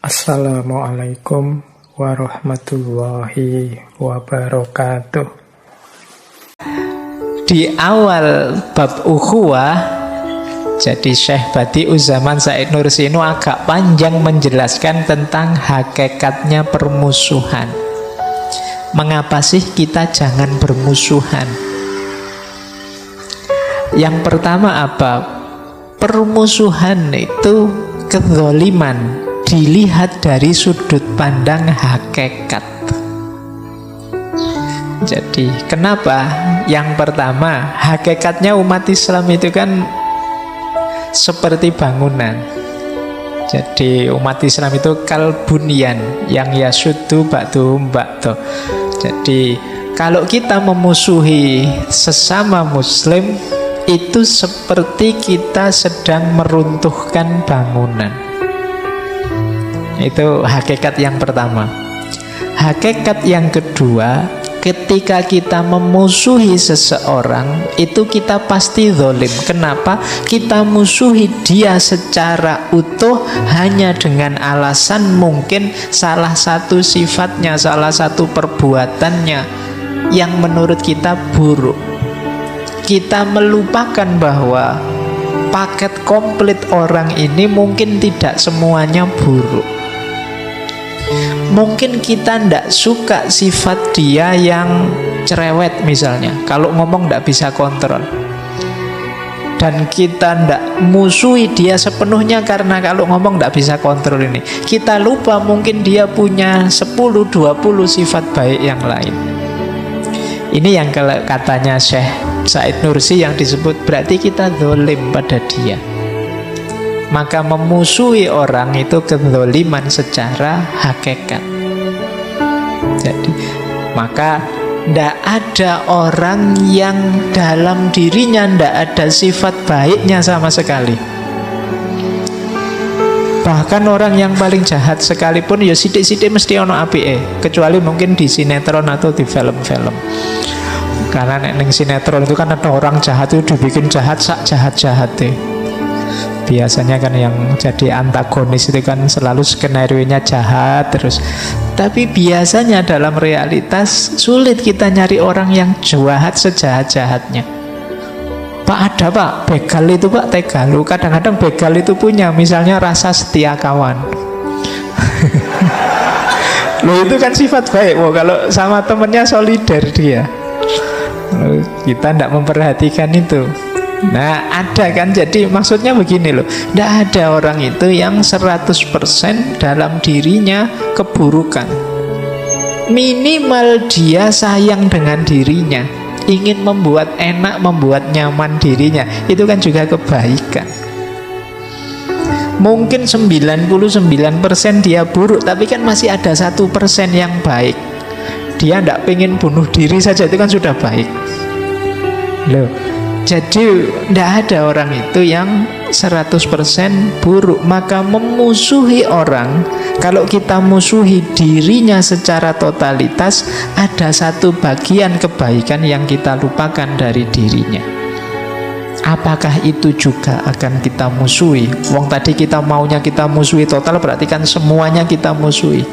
Assalamualaikum warahmatullahi wabarakatuh. Di awal bab ukhuwah, jadi Syekh Badi'uzzaman Said Nursi ini agak panjang menjelaskan tentang hakikatnya permusuhan. Mengapa sih kita jangan bermusuhan? Yang pertama apa? Permusuhan itu kezaliman dilihat dari sudut pandang hakikat. Jadi kenapa? Yang pertama, hakikatnya umat Islam itu kan seperti bangunan. Jadi umat Islam itu kalbunyan yang yasuddu ba'duhum ba'da. Jadi kalau kita memusuhi sesama muslim, itu seperti kita sedang meruntuhkan bangunan. Itu hakikat yang pertama. Hakikat yang kedua, ketika kita memusuhi seseorang, itu kita pasti zalim. Kenapa? Kita musuhi dia secara utuh hanya dengan alasan mungkin salah satu sifatnya, salah satu perbuatannya yang menurut kita buruk. Kita melupakan bahwa paket komplit orang ini mungkin tidak semuanya buruk. Mungkin kita tidak suka sifat dia yang cerewet misalnya. Kalau ngomong tidak bisa kontrol. Dan kita tidak musuhi dia sepenuhnya karena kalau ngomong tidak bisa kontrol ini. Kita lupa mungkin dia punya 10-20 sifat baik yang lain. Ini yang katanya Syekh Said Nursi yang disebut berarti kita zalim pada dia. Maka memusuhi orang itu kezaliman secara hakikat. Jadi maka tidak ada orang yang dalam dirinya tidak ada sifat baiknya sama sekali. Bahkan orang yang paling jahat sekalipun ya sidik-sidik mesti ono apike, kecuali mungkin di sinetron atau di film-film. Karena ning sinetron itu kan ada orang jahat itu dibikin jahat sak jahat-jahatnya. Biasanya kan yang jadi antagonis itu kan selalu skenario-nya jahat terus. Tapi biasanya dalam realitas sulit kita nyari orang yang jahat sejahat-jahatnya. Pak ada pak, begal itu pak tega. Lu kadang-kadang begal itu punya misalnya rasa setia kawan. Lo itu kan sifat baik. Wah, kalau sama temennya solider dia. Loh, kita tidak memperhatikan itu. Nah ada kan, jadi maksudnya begini loh, tidak ada orang itu yang 100% dalam dirinya keburukan. Minimal dia sayang dengan dirinya, ingin membuat enak, membuat nyaman dirinya. Itu kan juga kebaikan. Mungkin 99% dia buruk, tapi kan masih ada 1% yang baik. Dia tidak pengen bunuh diri saja, itu kan sudah baik loh. Jadi tidak ada orang itu yang 100% buruk. Maka memusuhi orang, kalau kita musuhi dirinya secara totalitas, ada satu bagian kebaikan yang kita lupakan dari dirinya. Apakah itu juga akan kita musuhi? Wong tadi kita maunya kita musuhi total, berarti kan semuanya kita musuhi.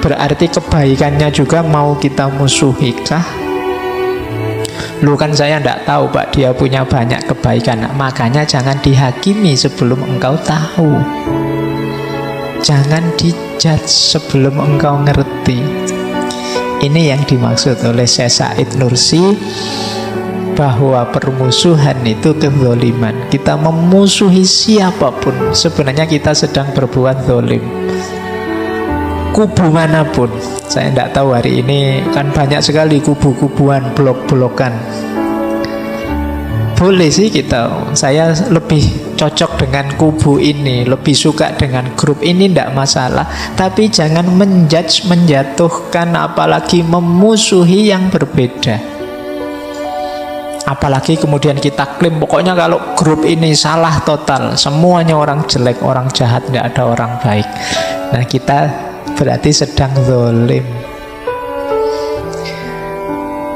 Berarti kebaikannya juga mau kita musuhi kah? Lu kan saya tidak tahu pak, dia punya banyak kebaikan. Makanya jangan dihakimi sebelum engkau tahu. Jangan dijudge sebelum engkau ngerti. Ini yang dimaksud oleh Syekh Said Nursi, bahwa permusuhan itu kezaliman. Kita memusuhi siapapun, sebenarnya kita sedang berbuat zalim. Kubu manapun. Saya tidak tahu hari ini kan banyak sekali kubu-kubuan, blok-blokan. Boleh sih kita, saya lebih cocok dengan kubu ini, lebih suka dengan grup ini, tidak masalah. Tapi jangan menjudge, menjatuhkan, apalagi memusuhi yang berbeda. Apalagi kemudian kita klaim pokoknya kalau grup ini salah total, semuanya orang jelek, orang jahat, tidak ada orang baik. Nah kita berarti sedang zalim.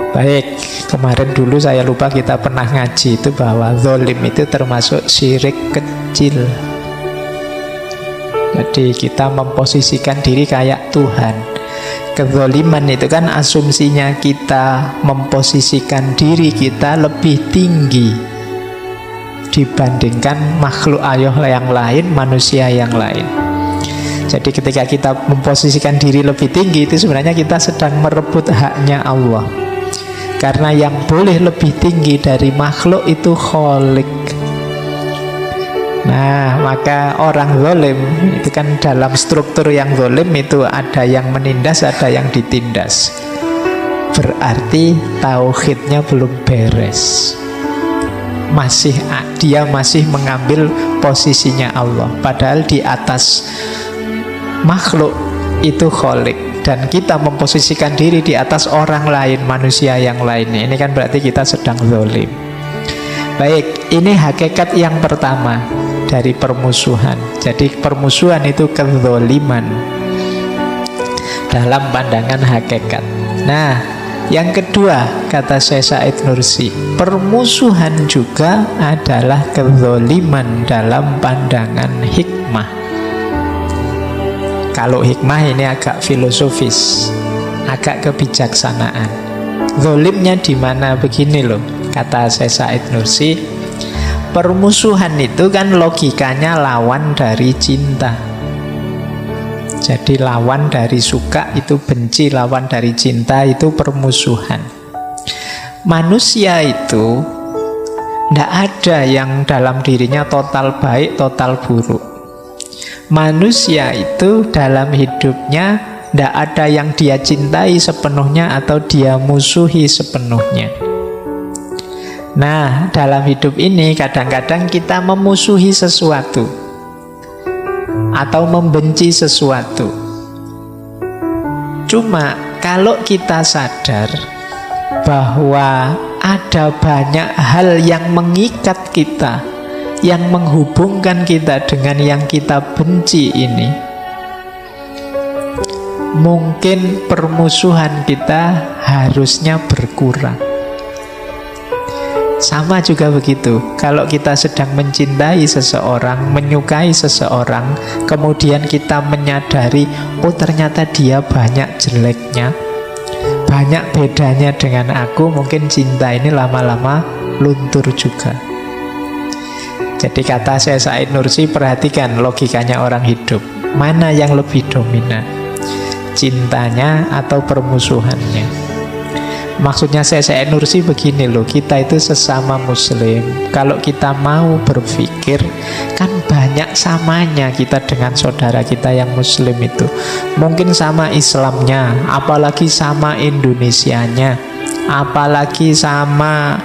Baik, kemarin dulu saya lupa kita pernah ngaji itu bahwa zalim itu termasuk syirik kecil. Jadi kita memposisikan diri kayak Tuhan. Kezaliman itu kan asumsinya kita memposisikan diri kita lebih tinggi dibandingkan makhluk Allah yang lain, manusia yang lain. Jadi ketika kita memposisikan diri lebih tinggi, itu sebenarnya kita sedang merebut haknya Allah. Karena yang boleh lebih tinggi dari makhluk itu Khalik. Nah, maka orang zalim itu kan dalam struktur yang zalim itu ada yang menindas, ada yang ditindas. Berarti tauhidnya belum beres. Dia masih mengambil posisinya Allah. Padahal di atas makhluk itu Khalik, dan kita memposisikan diri di atas orang lain, manusia yang lainnya. Ini kan berarti kita sedang zalim. Baik, ini hakikat yang pertama dari permusuhan. Jadi permusuhan itu kezaliman dalam pandangan hakikat. Nah, yang kedua, kata Syekh Said Nursi, permusuhan juga adalah kezaliman dalam pandangan hikmah. Kalau hikmah ini agak filosofis, agak kebijaksanaan. Zalimnya di mana? Begini loh, kata Syekh Said Nursi, permusuhan itu kan logikanya lawan dari cinta. Jadi lawan dari suka itu benci, lawan dari cinta itu permusuhan. Manusia itu tidak ada yang dalam dirinya total baik, total buruk. Manusia itu dalam hidupnya tidak ada yang dia cintai sepenuhnya atau dia musuhi sepenuhnya. Nah, dalam hidup ini kadang-kadang kita memusuhi sesuatu atau membenci sesuatu. Cuma kalau kita sadar bahwa ada banyak hal yang mengikat kita, yang menghubungkan kita dengan yang kita benci ini, mungkin permusuhan kita harusnya berkurang. Sama juga begitu, kalau kita sedang mencintai seseorang, menyukai seseorang, kemudian kita menyadari, oh ternyata dia banyak jeleknya, banyak bedanya dengan aku, mungkin cinta ini lama-lama luntur juga. Jadi kata Syekh Said Nursi, perhatikan logikanya orang hidup. Mana yang lebih dominan? Cintanya atau permusuhannya? Maksudnya Syekh Nursi begini loh, kita itu sesama muslim. Kalau kita mau berpikir, kan banyak samanya kita dengan saudara kita yang muslim itu. Mungkin sama Islamnya, apalagi sama Indonesianya, apalagi sama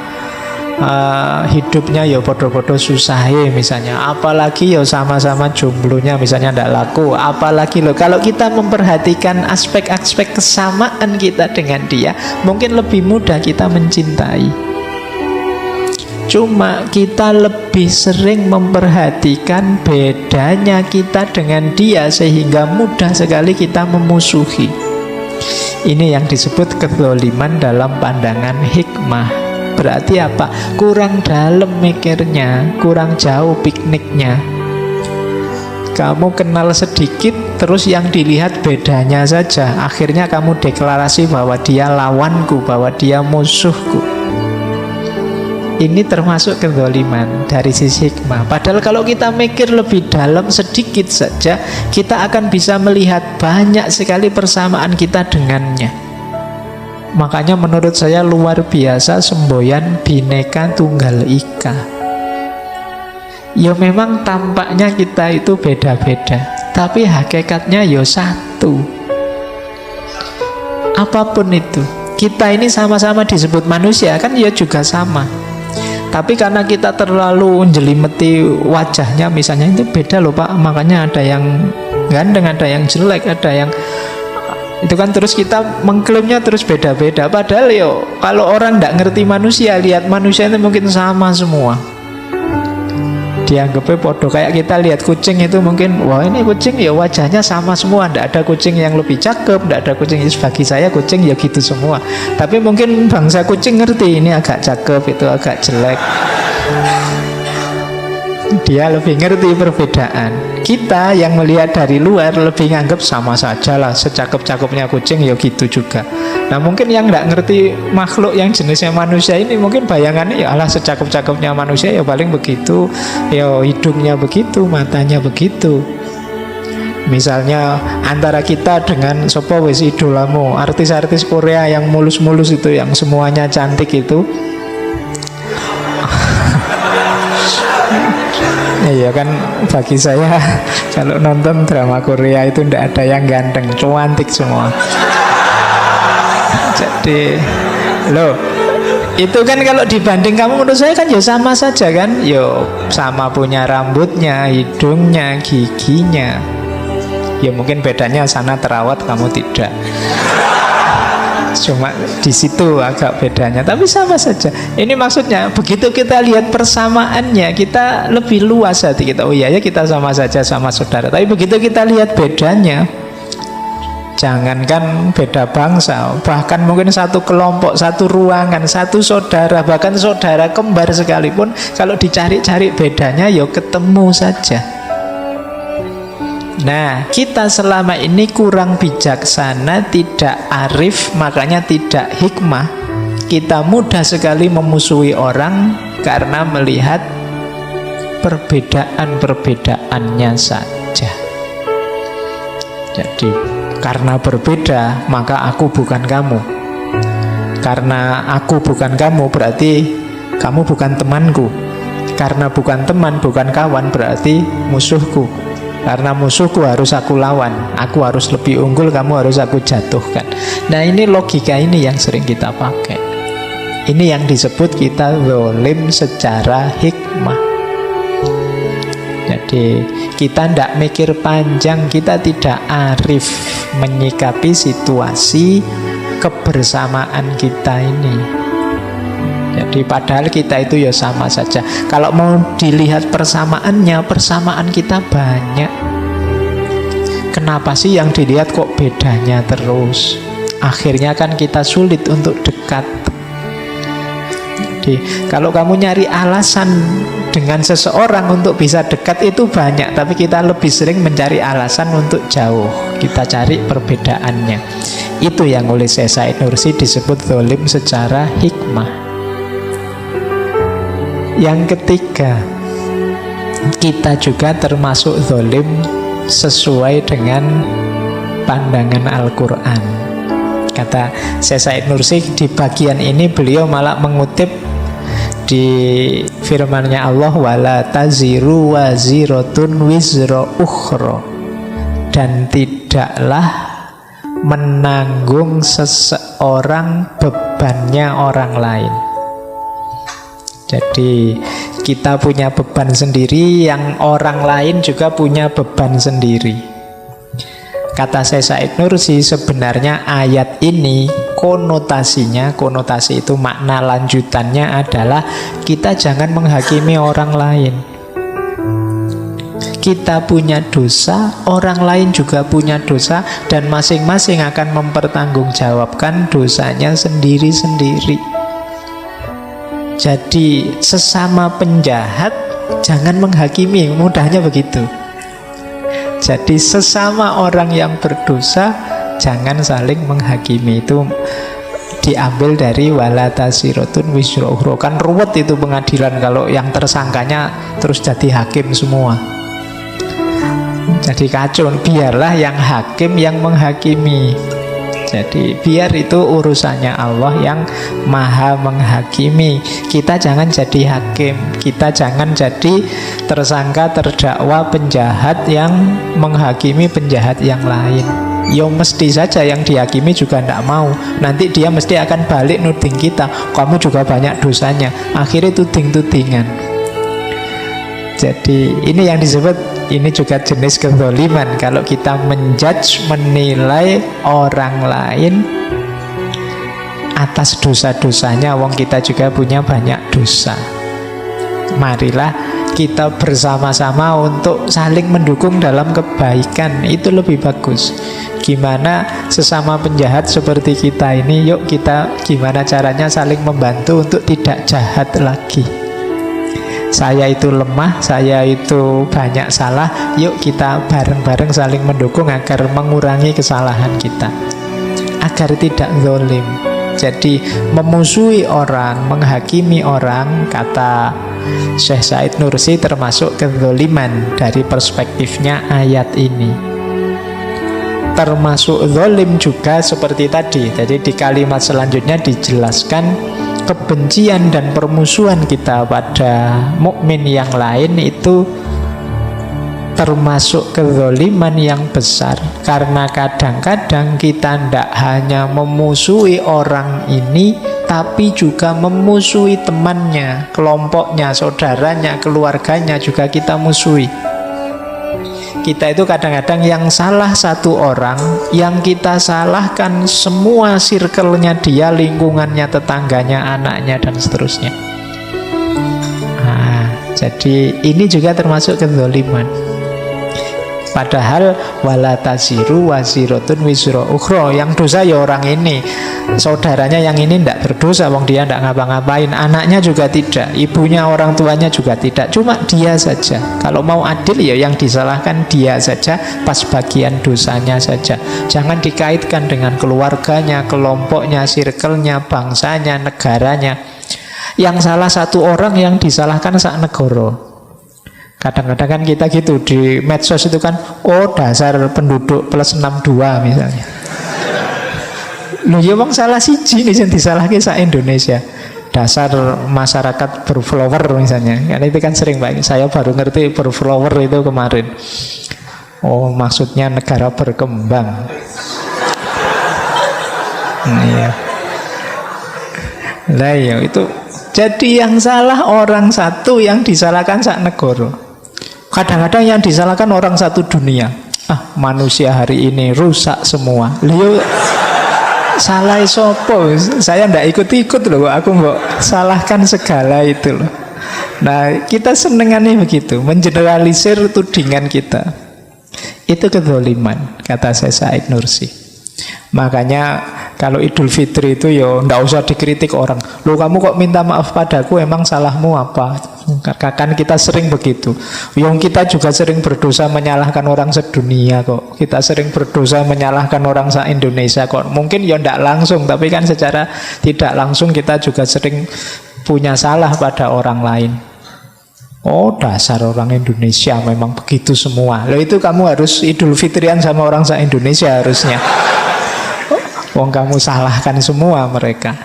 hidupnya ya podo-podo susahnya misalnya, apalagi ya sama-sama jomblonya misalnya ndak laku, apalagi loh kalau kita memperhatikan aspek-aspek kesamaan kita dengan dia, mungkin lebih mudah kita mencintai. Cuma kita lebih sering memperhatikan bedanya kita dengan dia sehingga mudah sekali kita memusuhi. Ini yang disebut kezaliman dalam pandangan hikmah. Berarti apa? Kurang dalam mikirnya, kurang jauh pikniknya. Kamu kenal sedikit, terus yang dilihat bedanya saja. Akhirnya kamu deklarasi bahwa dia lawanku, bahwa dia musuhku. Ini termasuk kezaliman dari sisi hikmah. Padahal kalau kita mikir lebih dalam sedikit saja, kita akan bisa melihat banyak sekali persamaan kita dengannya. Makanya menurut saya luar biasa semboyan Bhinneka Tunggal Ika. Ya memang tampaknya kita itu beda-beda, tapi hakikatnya ya satu. Apapun itu, kita ini sama-sama disebut manusia, kan ya juga sama. Tapi karena kita terlalu menjelimeti wajahnya misalnya, itu beda loh Pak. Makanya ada yang ganteng, ada yang jelek, ada yang itu kan, terus kita mengklaimnya terus beda-beda. Padahal yo kalau orang tidak ngerti manusia, lihat manusia itu mungkin sama semua. Dianggapnya podo. Kayak kita lihat kucing itu mungkin, wah ini kucing ya wajahnya sama semua, tidak ada kucing yang lebih cakep, tidak ada kucing. Bagi saya kucing ya gitu semua. Tapi mungkin bangsa kucing ngerti ini agak cakep, itu agak jelek. Dia lebih ngerti perbedaan. Kita yang melihat dari luar lebih nganggap sama saja lah, secakep-cakepnya kucing ya gitu juga. Nah mungkin yang nggak ngerti makhluk yang jenisnya manusia ini, mungkin bayangannya ya alah secakep-cakepnya manusia ya paling begitu, ya hidungnya begitu, matanya begitu. Misalnya antara kita dengan sopo wis idolamu, artis-artis Korea yang mulus-mulus itu, yang semuanya cantik itu. Iya kan, bagi saya kalau nonton drama Korea itu ndak ada yang ganteng, cantik semua. Jadi loh, itu kan kalau dibanding kamu, menurut saya kan ya sama saja kan. Yo sama punya rambutnya, hidungnya, giginya. Ya mungkin bedanya sana terawat, kamu tidak. Cuma di situ agak bedanya, tapi sama saja. Ini maksudnya begitu kita lihat persamaannya, kita lebih luas hati kita. Oh iya ya, kita sama saja, sama saudara. Tapi begitu kita lihat bedanya, jangankan beda bangsa, bahkan mungkin satu kelompok, satu ruangan, satu saudara, bahkan saudara kembar sekalipun, kalau dicari-cari bedanya, ya ketemu saja. Nah, kita selama ini kurang bijaksana, tidak arif, makanya tidak hikmah. Kita mudah sekali memusuhi orang karena melihat perbedaan-perbedaannya saja. Jadi, karena berbeda, maka aku bukan kamu. Karena aku bukan kamu, berarti kamu bukan temanku. Karena bukan teman, bukan kawan, berarti musuhku. Karena musuhku harus aku lawan, aku harus lebih unggul, kamu harus aku jatuhkan. Nah ini logika ini yang sering kita pakai. Ini yang disebut kita zalim secara hikmah. Jadi kita tidak mikir panjang, kita tidak arif menyikapi situasi kebersamaan kita ini. Jadi padahal kita itu ya sama saja. Kalau mau dilihat persamaannya, persamaan kita banyak. Kenapa sih yang dilihat kok bedanya terus? Akhirnya kan kita sulit untuk dekat. Jadi kalau kamu nyari alasan dengan seseorang untuk bisa dekat itu banyak, tapi kita lebih sering mencari alasan untuk jauh. Kita cari perbedaannya. Itu yang oleh Syekh Said Nursi disebut zalim secara hikmah. Yang ketiga, kita juga termasuk zalim sesuai dengan pandangan Al-Quran. Kata Syekh Said Nursi di bagian ini, beliau malah mengutip di firman-Nya Allah, wala taziru waziratun wizra ukhra, dan tidaklah menanggung seseorang bebannya orang lain. Jadi kita punya beban sendiri, yang orang lain juga punya beban sendiri. Kata Syekh Said Nursi, sebenarnya ayat ini konotasi itu, makna lanjutannya adalah kita jangan menghakimi orang lain. Kita punya dosa, orang lain juga punya dosa, dan masing-masing akan mempertanggungjawabkan dosanya sendiri-sendiri. Jadi sesama penjahat jangan menghakimi, mudahnya begitu. Jadi sesama orang yang berdosa jangan saling menghakimi. Itu diambil dari wala tasirotun wisra ukhra. Kan ruwet itu pengadilan kalau yang tersangkanya terus jadi hakim semua. Jadi kacau. Biarlah yang hakim yang menghakimi. Jadi biar itu urusannya Allah yang maha menghakimi. Kita jangan jadi hakim, kita jangan jadi tersangka, terdakwa, penjahat yang menghakimi penjahat yang lain. Ya mesti saja yang dihakimi juga tidak mau. Nanti dia mesti akan balik nuding kita, kamu juga banyak dosanya. Akhirnya tuding-tudingan. Jadi ini yang disebut, ini juga jenis kezaliman. Kalau kita menjudge, menilai orang lain atas dosa-dosanya, wong kita juga punya banyak dosa. Marilah kita bersama-sama untuk saling mendukung dalam kebaikan. Itu lebih bagus. Gimana sesama penjahat seperti kita ini, yuk kita gimana caranya saling membantu untuk tidak jahat lagi. Saya itu lemah, saya itu banyak salah. Yuk kita bareng-bareng saling mendukung agar mengurangi kesalahan kita, agar tidak zalim. Jadi memusuhi orang, menghakimi orang, kata Syekh Said Nursi, termasuk kezaliman dari perspektifnya ayat ini. Termasuk zalim juga seperti tadi. Jadi di kalimat selanjutnya dijelaskan kebencian dan permusuhan kita pada mukmin yang lain itu termasuk kezaliman yang besar. Karena kadang-kadang kita tidak hanya memusuhi orang ini, tapi juga memusuhi temannya, kelompoknya, saudaranya, keluarganya juga kita musuhi. Kita itu kadang-kadang yang salah satu orang, yang kita salahkan semua circle-nya dia, lingkungannya, tetangganya, anaknya, dan seterusnya. Nah, jadi ini juga termasuk kezaliman. Padahal wala taziru waziratun wizra ukhra, yang dosa ya orang ini, saudaranya yang ini tidak berdosa, wong dia tidak ngapa-ngapain, anaknya juga tidak, ibunya, orang tuanya juga tidak, cuma dia saja. Kalau mau adil ya yang disalahkan dia saja, pas bagian dosanya saja. Jangan dikaitkan dengan keluarganya, kelompoknya, circle-nya, bangsanya, negaranya. Yang salah satu orang yang disalahkan sak negara. Kadang-kadang kan kita gitu di medsos itu kan, oh dasar penduduk plus 62 misalnya. Loh ya wong salah siji nih yang disalahke sak Indonesia. Dasar masyarakat berflower misalnya. Karena itu kan sering Pak. Saya baru ngerti berflower itu kemarin. Oh maksudnya negara berkembang. Iya. Lah ya itu. Jadi yang salah orang satu, yang disalahkan sak negara. Kadang-kadang yang disalahkan orang satu dunia. Ah, manusia hari ini rusak semua. Lihat salah sopo. Saya ndak ikut-ikut loh. Aku mau salahkan segala itu loh. Nah, kita senengannya begitu, mengeneralisir tudingan kita. Itu kezaliman, kata Syekh Said Nursi. Makanya kalau Idul Fitri itu ya ndak usah dikritik orang. Loh kamu kok minta maaf padaku, emang salahmu apa? Kan kita sering begitu. Yang kita juga sering berdosa menyalahkan orang sedunia kok. Kita sering berdosa menyalahkan orang se-Indonesia kok. Mungkin ya ndak langsung, tapi kan secara tidak langsung kita juga sering punya salah pada orang lain. Oh dasar orang Indonesia memang begitu semua. Loh itu kamu harus Idul Fitrian sama orang se-Indonesia harusnya. Wong kamu salahkan semua mereka.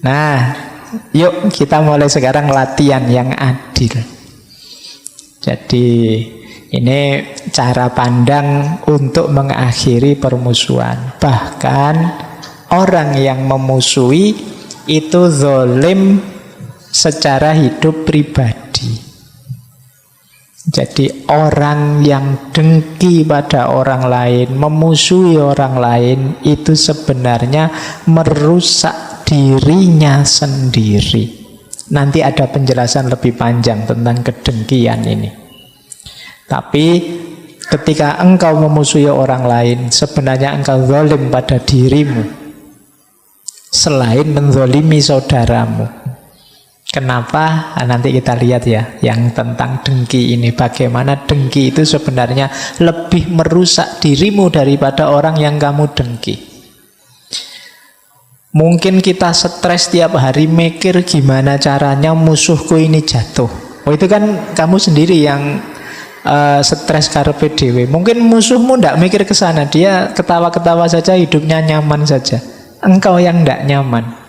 Nah, yuk kita mulai sekarang latihan yang adil. Jadi ini cara pandang untuk mengakhiri permusuhan. Bahkan orang yang memusuhi itu zalim secara hidup pribadi. Jadi orang yang dengki pada orang lain, memusuhi orang lain, itu sebenarnya merusak dirinya sendiri. Nanti ada penjelasan lebih panjang tentang kedengkian ini. Tapi ketika engkau memusuhi orang lain, sebenarnya engkau zalim pada dirimu, selain menzalimi saudaramu. Kenapa? Nah, nanti kita lihat ya yang tentang dengki ini. Bagaimana dengki itu sebenarnya lebih merusak dirimu daripada orang yang kamu dengki. Mungkin kita stres tiap hari mikir gimana caranya musuhku ini jatuh. Oh itu kan kamu sendiri yang stres karepe dhewe. Mungkin musuhmu ndak mikir ke sana, dia ketawa-ketawa saja, hidupnya nyaman saja. Engkau yang ndak nyaman.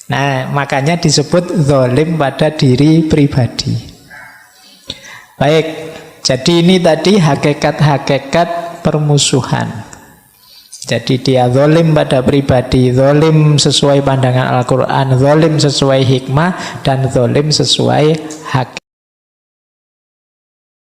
Nah, makanya disebut zalim pada diri pribadi. Baik, jadi ini tadi hakikat-hakikat permusuhan. Jadi dia zalim pada pribadi, zalim sesuai pandangan Al-Quran, zalim sesuai hikmah, dan zalim sesuai hak.